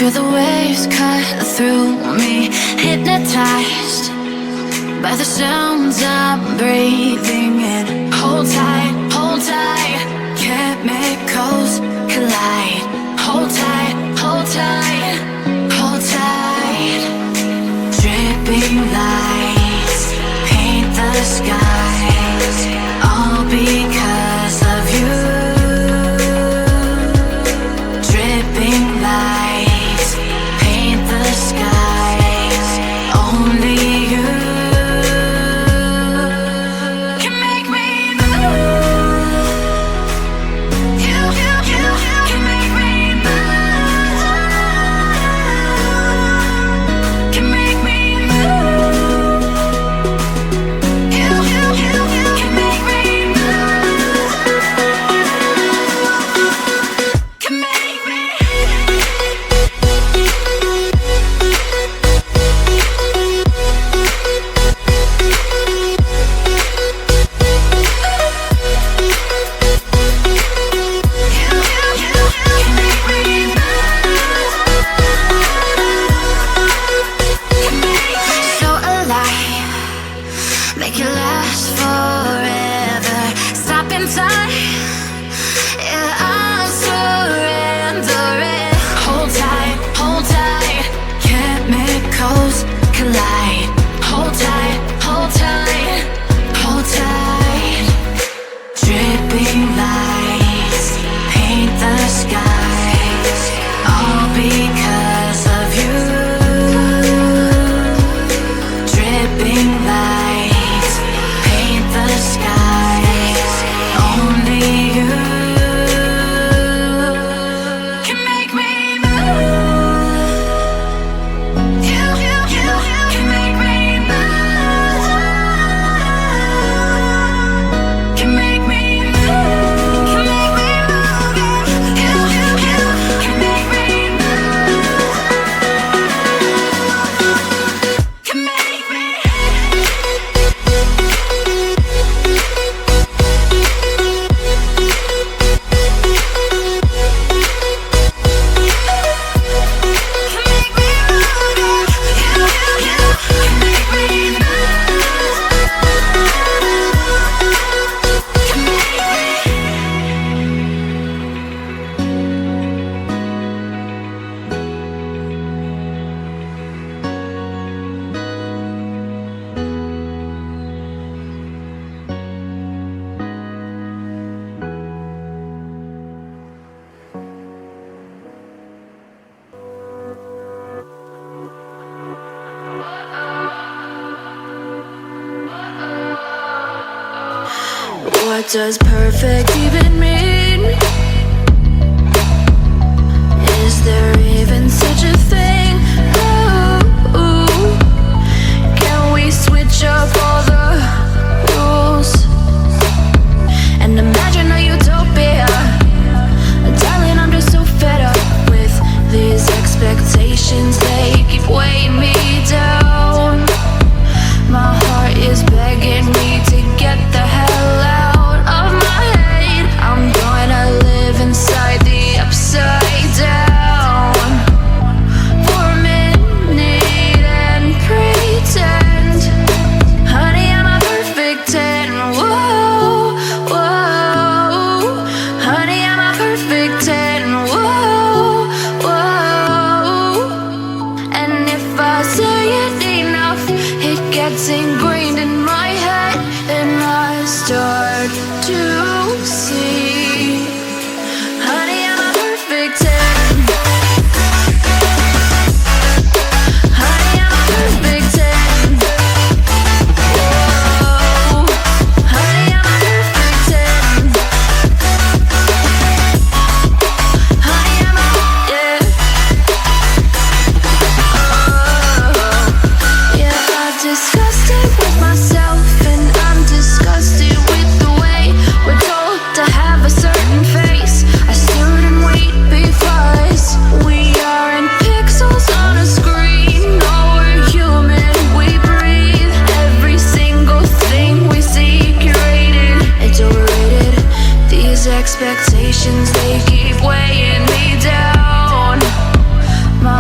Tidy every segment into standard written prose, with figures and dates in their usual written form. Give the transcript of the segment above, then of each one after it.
Feel the waves cut through me, hypnotized by the sounds I'm breathing in. Hold tight, chemicals collide. Hold tight, hold tight, hold tight. Dripping lights paint the skies, all because of you. Dripping lights paint the skies, only you can make me move. You can make me move. Can make me move. You can make me move. Can make me. So alive, make it last forever. Stop in time, yeah, I'll surrender it. Hold tight, chemicals collide. Hold tight, hold tight, hold tight. Dripping lights paint the skies, all because of you. Dripping lights paint the skies, only you can make me move. You can make me move. Can make me move. Can make me move. You can make me move. Can make me. What does perfect even mean? Is there even such a thing? Ooh, can we switch up all the rules and imagine a utopia? Darling, I'm just so fed up with these expectations. They keep weighing me down. My heart is begging me to get the hell out of my head. I'm gonna live inside the upside down for a minute and pretend, honey, I'm a perfect 10. Whoa, whoa, honey, I'm a perfect 10. Whoa, whoa, and if I say it enough, it gets ingrained in my head, and I start to see, honey, I'm a perfect 10. Honey, I'm a perfect 10. Whoa, honey, I'm a perfect 10. Honey, I'm a, yeah. Yeah, I've discussed it with myself, and I'm disgusted with the way we're told to have a certain face, a certain weight, because we aren't pixels on a screen. No, we're human, we breathe. Every single thing we see curated, it's overrated. These expectations, they keep weighing me down. My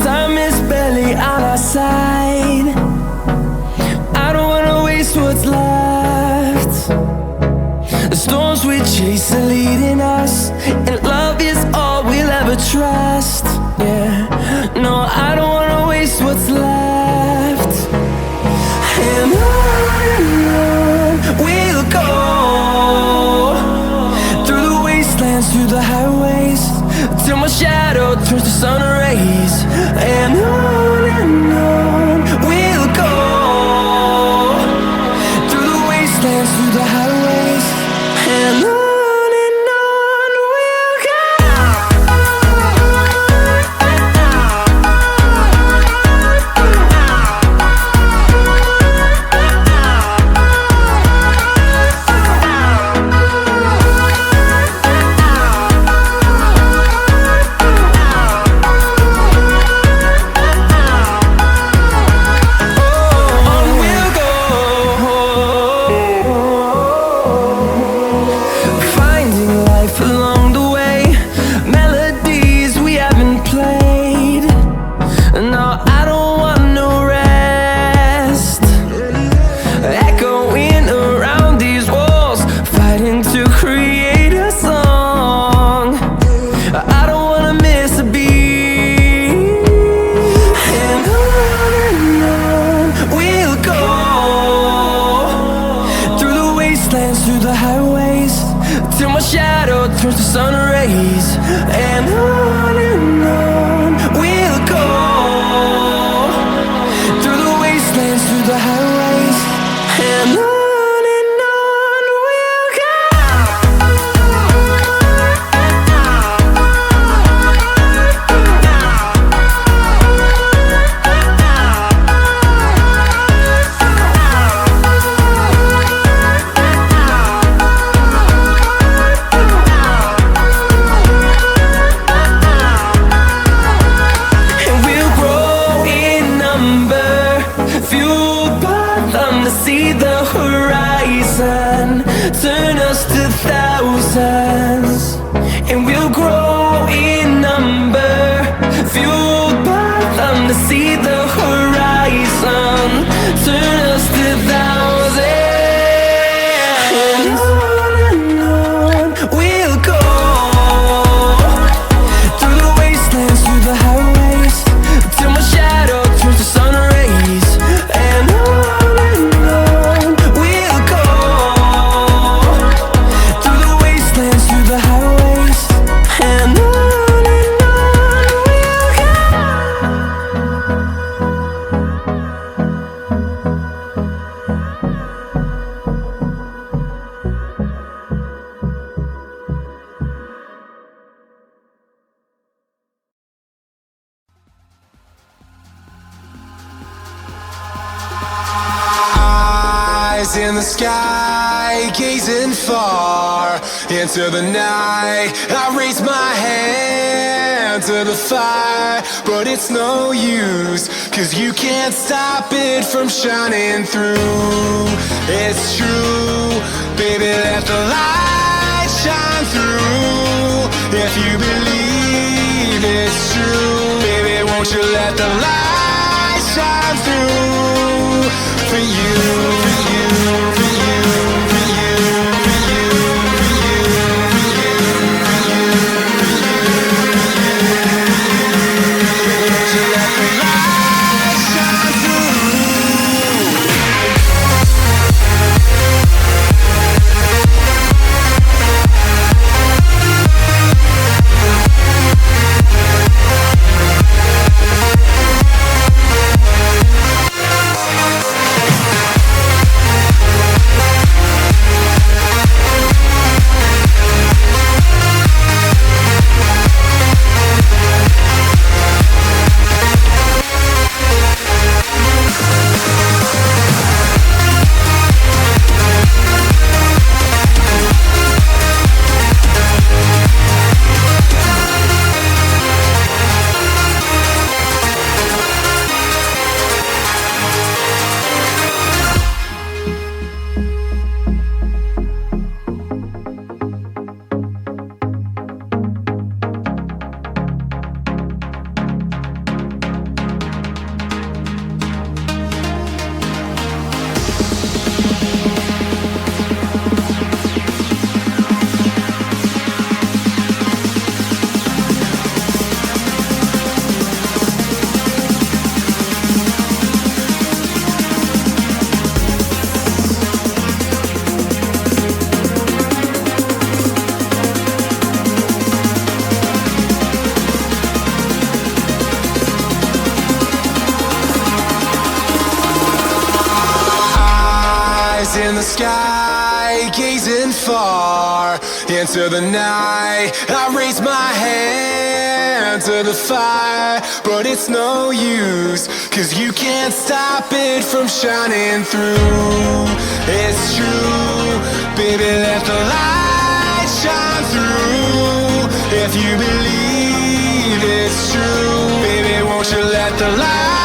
Time is barely on our side. I don't wanna waste what's left. The storms we chase are leading us, and love is all we'll ever trust. Yeah, no, I don't wanna waste what's left. And on we'll go, through the wastelands, through the highways, till my shadow turns to sun rays. And on we'll go, through the wastelands, through the highways, and on we'll go. Through the highways, till my shadow turns to sun rays. And on we'll go, through the wastelands, through the highways, and on we'll go. See the horizon turn us to thousands, and we'll grow in number, fueled by them to see the horizon turn us to thousands. And on we'll go, through the wastelands, through the highways, till my shadow turns to sun rays. And on in the sky, gazing far into the night. I raise my hand to the fire, but it's no use, 'cause you can't stop it from shining through. It's true, baby, let the light shine through. If you believe it's true, baby, won't you let the light shine through for you, for you, for you, for you, for you, for you, for you, for you, won't you let the light shine through? eyes in the sky, gazing far into the night. I raise my hand to the fire, but it's no use, 'cause you can't stop it from shining through. It's true, baby, let the light shine through. If you believe it's true, baby, won't you let the light